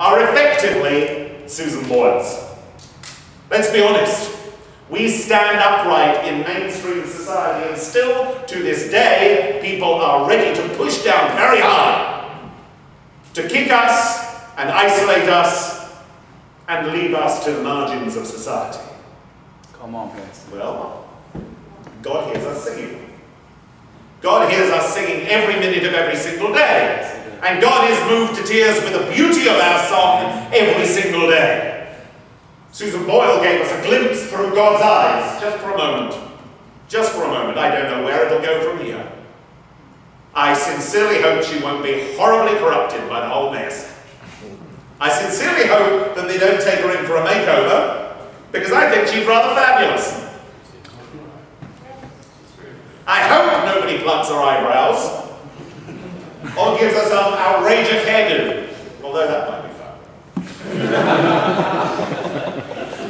are effectively Susan Boyles. Let's be honest. We stand upright in mainstream society, and still, to this day, people are ready to push down very hard to kick us and isolate us and leave us to the margins of society. Come on, please. Well, God hears us singing. God hears us singing every minute of every single day. And God is moved to tears with the beauty of our song every single day. Susan Boyle gave us a glimpse through God's eyes, just for a moment. Just for a moment. I don't know where it'll go from here. I sincerely hope she won't be horribly corrupted by the whole mess. I sincerely hope that they don't take her in for a makeover, because I think she's rather fabulous. I hope nobody plucks her eyebrows or gives her some outrageous hairdo, although that might be fun.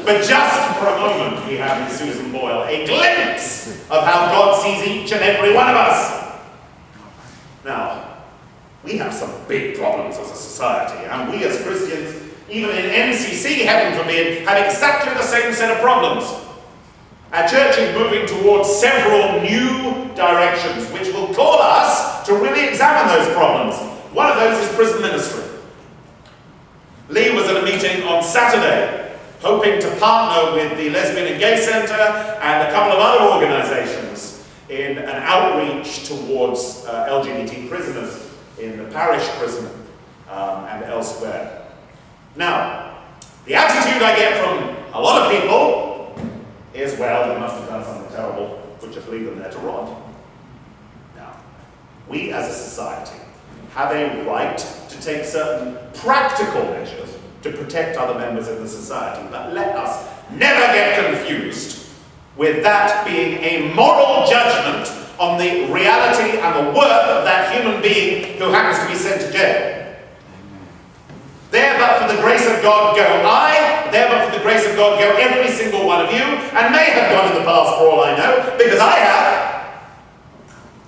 But just for a moment we have in Susan Boyle a glimpse of how God sees each and every one of us. Now, we have some big problems as a society, and we as Christians, even in MCC, heaven forbid, have exactly the same set of problems. Our church is moving towards several new directions which will call us to really examine those problems. One of those is prison ministry. Lee was at a meeting on Saturday, hoping to partner with the Lesbian and Gay Centre and a couple of other organisations in an outreach towards LGBT prisoners in the parish prison and elsewhere. Now, the attitude I get from a lot of people is, well, they must have done something terrible, we'll just leave them there to rot. Now, we as a society have a right to take certain practical measures to protect other members of the society, but let us never get confused with that being a moral judgment on the reality and the worth of that human being who happens to be sent to jail. There but for the grace of God go I, there but for the grace of God go every single one of you, and may have gone in the past for all I know, because I have.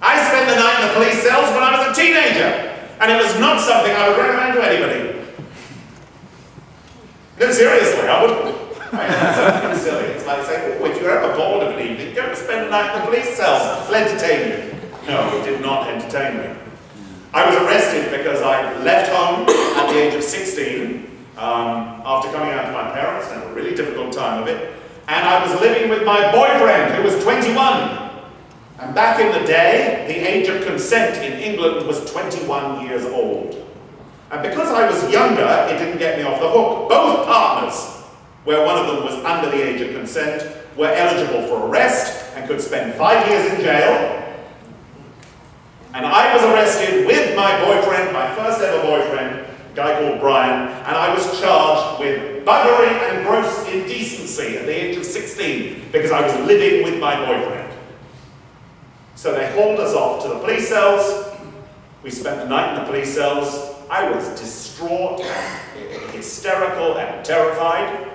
I spent the night in the police cells when I was a teenager, and it was not something I would recommend to anybody. No, seriously, I wouldn't. It's something silly. It's like saying, oh, if you're ever bored of an evening, go and spend the night in the police cells. It'll entertain you. No, it did not entertain me. I was arrested because I left home at the age of 16 after coming out to my parents, and had a really difficult time of it, and I was living with my boyfriend who was 21. And back in the day, the age of consent in England was 21 years old. And because I was younger, it didn't get me off the hook. Both partners, where one of them was under the age of consent, were eligible for arrest and could spend 5 years in jail. And I was arrested with my boyfriend, my first ever boyfriend, a guy called Brian, and I was charged with buggery and gross indecency at the age of 16 because I was living with my boyfriend. So they hauled us off to the police cells. We spent the night in the police cells. I was distraught and hysterical and terrified.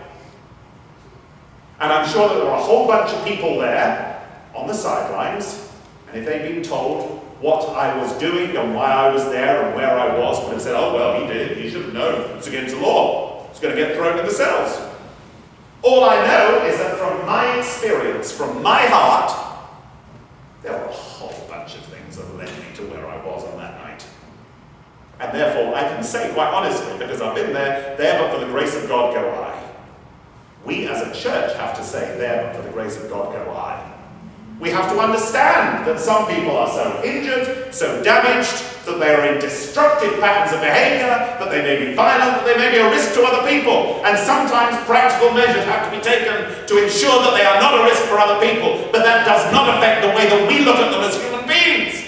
And I'm sure that there were a whole bunch of people there on the sidelines, and if they'd been told what I was doing and why I was there and where I was, would have said, oh, well, he did it, he should have known, it's against the law, he's going to get thrown in the cells. All I know is that from my experience, from my heart, there were a whole bunch of things that led me to where I was on that night. And therefore, I can say quite honestly, because I've been there but for the grace of God go I. We as a church have to say, there but for the grace of God go I. We have to understand that some people are so injured, so damaged, that they are in destructive patterns of behaviour, that they may be violent, that they may be a risk to other people. And sometimes practical measures have to be taken to ensure that they are not a risk for other people, but that does not affect the way that we look at them as human beings.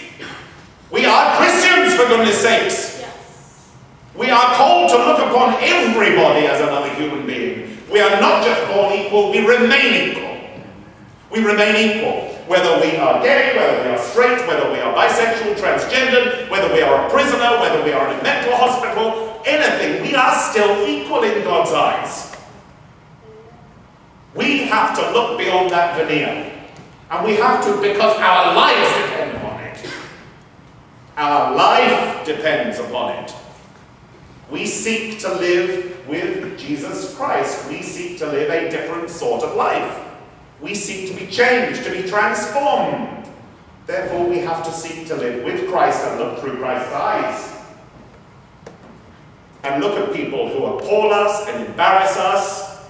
We are Christians, for goodness sakes. We are called to look upon everybody as another human being. We are not just born equal, we remain equal. We remain equal. Whether we are gay, whether we are straight, whether we are bisexual, transgendered, whether we are a prisoner, whether we are in a mental hospital, anything, we are still equal in God's eyes. We have to look beyond that veneer. And we have to because our lives depend upon it. Our life depends upon it. We seek to live with Jesus Christ. We seek to live a different sort of life. We seek to be changed, to be transformed. Therefore, we have to seek to live with Christ and look through Christ's eyes. And look at people who appall us and embarrass us,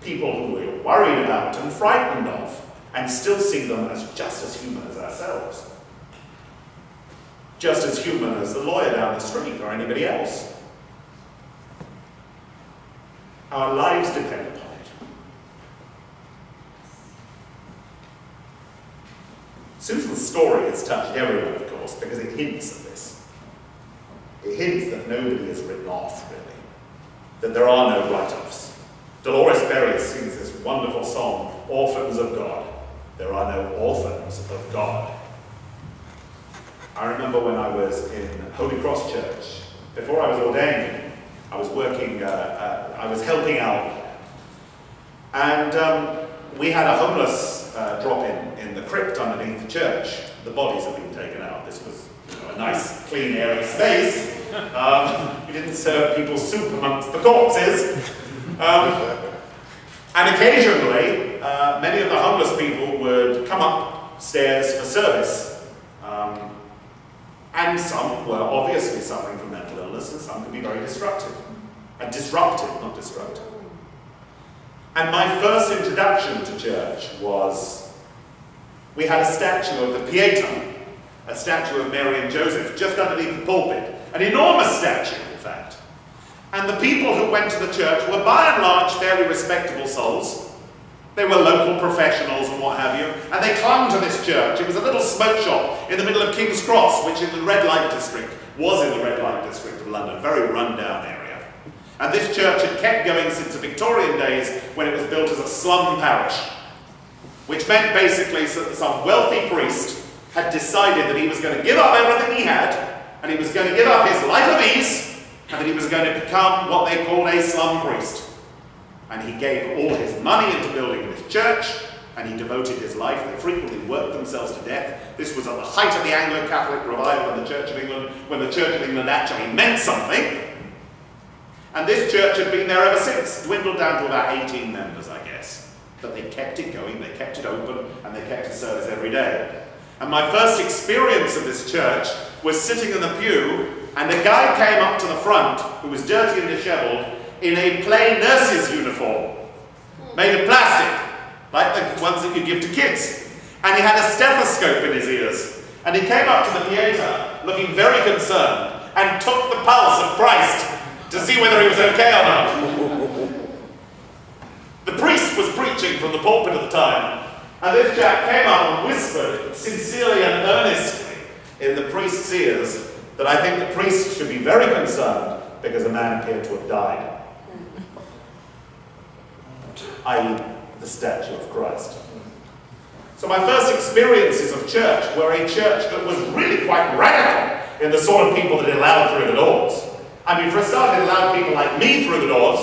people who we're worried about and frightened of, and still see them as just as human as ourselves. Just as human as the lawyer down the street or anybody else. Our lives depend upon it. Susan's story has touched everyone, of course, because it hints at this. It hints that nobody is written off, really. That there are no write-offs. Dolores Berry sings this wonderful song, Orphans of God. There are no orphans of God. I remember when I was in Holy Cross Church, before I was ordained, I was working, I was helping out. And we had a homeless drop-in the crypt underneath the church. The bodies had been taken out. This was a nice, clean, airy space. We didn't serve people soup amongst the corpses. And occasionally, many of the homeless people would come upstairs for service. And some were obviously suffering from mental illness, and some could be very destructive. And disruptive, not destructive. And my first introduction to church was, we had a statue of the Pieta, a statue of Mary and Joseph, just underneath the pulpit. An enormous statue, in fact. And the people who went to the church were by and large fairly respectable souls. They were local professionals and what have you, and they clung to this church. It was a little smoke shop in the middle of King's Cross, which in the red light district, was in the red light district of London, very run-down area. And this church had kept going since the Victorian days, when it was built as a slum parish, which meant basically that some wealthy priest had decided that he was going to give up everything he had, and he was going to give up his life of ease, and that he was going to become what they called a slum priest. And he gave all his money into building this church, and he devoted his life. They frequently worked themselves to death. This was at the height of the Anglo-Catholic revival in the Church of England, when the Church of England actually meant something. And this church had been there ever since, dwindled down to about 18 members, I guess. But they kept it going, they kept it open, and they kept a service every day. And my first experience of this church was sitting in the pew, and a guy came up to the front, who was dirty and disheveled, in a plain nurse's uniform, made of plastic, like the ones that you give to kids. And he had a stethoscope in his ears. And he came up to the Pieta, looking very concerned, and took the pulse of Christ to see whether he was okay or not. The priest was preaching from the pulpit at the time, and this chap came up and whispered, sincerely and earnestly, in the priest's ears, that I think the priest should be very concerned because a man appeared to have died. I.e., the statue of Christ. So my first experiences of church were a church that was really quite radical in the sort of people that it allowed through the doors. I mean, for a start, it allowed people like me through the doors.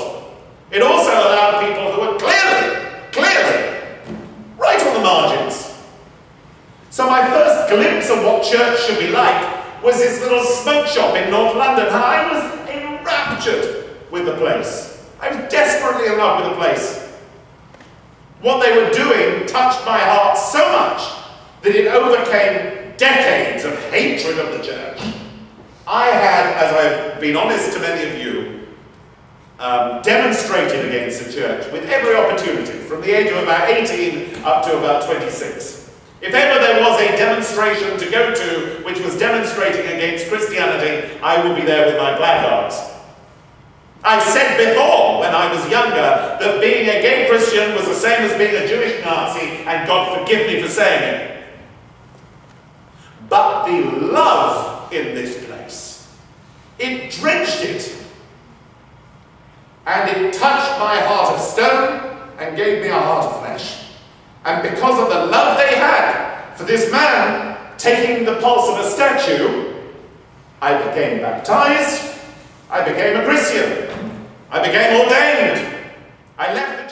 It also allowed people who were clearly, right on the margins. So my first glimpse of what church should be like was this little smoke shop in North London, and I was enraptured with the place. I was desperately in love with the place. What they were doing touched my heart so much that it overcame decades of hatred of the church. I had, as I've been honest to many of you, demonstrated against the church with every opportunity, from the age of about 18 up to about 26. If ever there was a demonstration to go to which was demonstrating against Christianity, I would be there with my placards. I said before, when I was younger, that being a gay Christian was the same as being a Jewish Nazi, and God forgive me for saying it. But the love in this place, it drenched it. And it touched my heart of stone and gave me a heart of flesh. And because of the love they had for this man taking the pulse of a statue, I became baptized, I became a Christian, I became ordained, I left